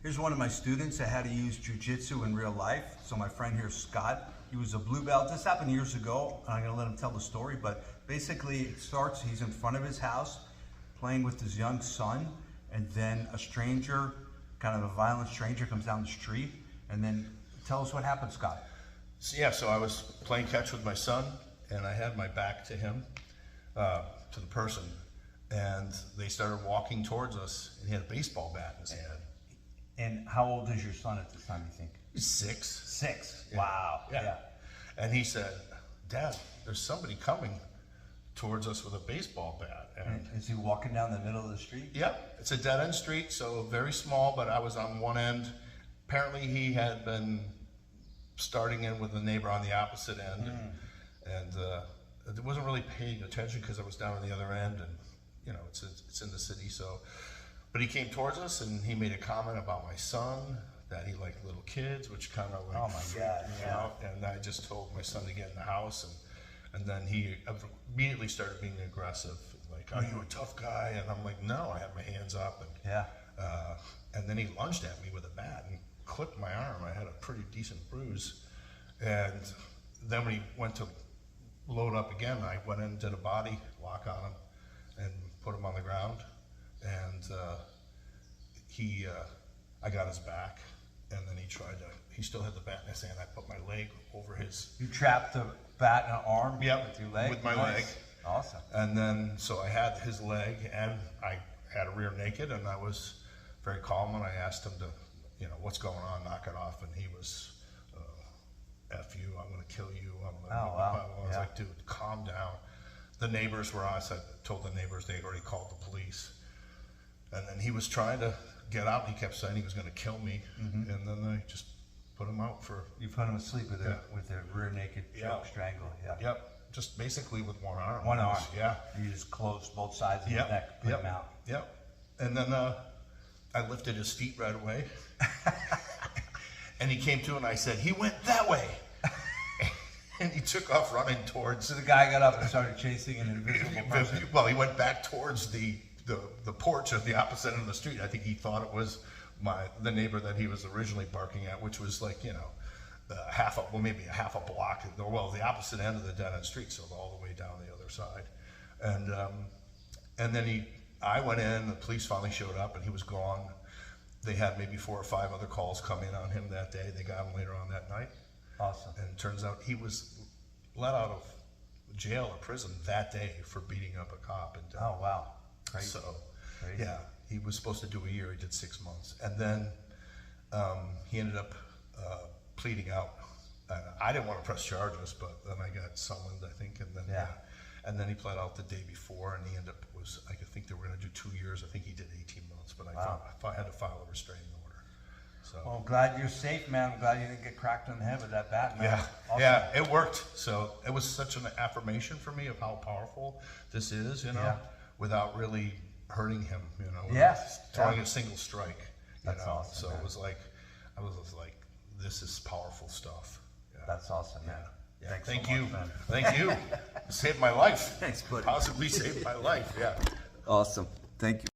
Here's one of my students that had to use jiu-jitsu in real life. So my friend here, Scott, he was a blue belt. This happened years ago. I'm gonna let him tell the story, but basically it starts, he's in front of his house playing with his young son, and then a stranger, kind of a violent stranger, comes down the street. And then tell us what happened, Scott. So I was playing catch with my son, and I had my back to him, to the person, and they started walking towards us, and he had a baseball bat in his hand. And how old is your son at this time, you think? He's 6. 6. Yeah. Wow. Yeah. And he said, "Dad, there's somebody coming towards us with a baseball bat." And is he walking down the middle of the street? Yep, it's a dead-end street, so very small, but I was on one end. Apparently he had been starting in with a neighbor on the opposite end, and I wasn't really paying attention because I was down on the other end, and you know, it's in the city, so. But he came towards us and he made a comment about my son, that he liked little kids, which kind of like, oh my God, yeah. And I just told my son to get in the house, and then he immediately started being aggressive, like, "Are you a tough guy?" And I'm like, "No, I had my hands up." And and then he lunged at me with a bat and clipped my arm. I had a pretty decent bruise. And then when he went to load up again, I went in and did a body lock on him and put him on the ground. And I got his back, and then he still had the bat in his hand. I put my leg over his. You trapped the bat in an arm? Yep, with your leg? with my Nice. leg. Awesome. And then, so I had his leg, and I had a rear naked, and I was very calm, and I asked him to, you know, "What's going on? Knock it off." And he was, "F you, I'm gonna kill you." Wow. I was like, "Dude, calm down." The neighbors were on, so I told the neighbors they had already called the police. And then he was trying to get out. He kept saying he was gonna kill me. And then I just put him out for. You put him asleep with a rear naked choke strangle. Yeah. Yep, just basically with one arm. One arm. Yeah. You just closed both sides of his neck, put him out. Yep. And then I lifted his feet right away. And he came to, and I said, "He went that way." And he took off running towards. So the guy got up and started chasing an invisible person. Well, he went back towards the porch at the opposite end of the street. I think he thought it was the neighbor that he was originally barking at, which was like, you know, maybe a half a block. Well, the opposite end of the dead end street, so all the way down the other side. And then I went in. The police finally showed up, and he was gone. They had maybe 4 or 5 other calls come in on him that day. They got him later on that night. Awesome. And it turns out he was let out of jail or prison that day for beating up a cop. Oh, wow. Crazy. So, Crazy. yeah, he was supposed to do a year. He did 6 months. And then he ended up pleading out. I didn't want to press charges, but then I got summoned, I think. And then he pled out the day before, and he ended up, I think they were going to do 2 years. I think he did 18 months, but I had to file a restraining order. So. Well, I'm glad you're safe, man. I'm glad you didn't get cracked on the head with that bat, man. Yeah, Awesome. yeah, it worked. So it was such an affirmation for me of how powerful this is, you know, without really hurting him, you know, throwing a single strike. That's awesome. So man. I was like, this is powerful stuff. Yeah. That's awesome, man. Yeah. Thanks Thank so you. much, man. Thank you. Saved my life. Thanks, buddy. Possibly saved my life. Yeah. Awesome. Thank you.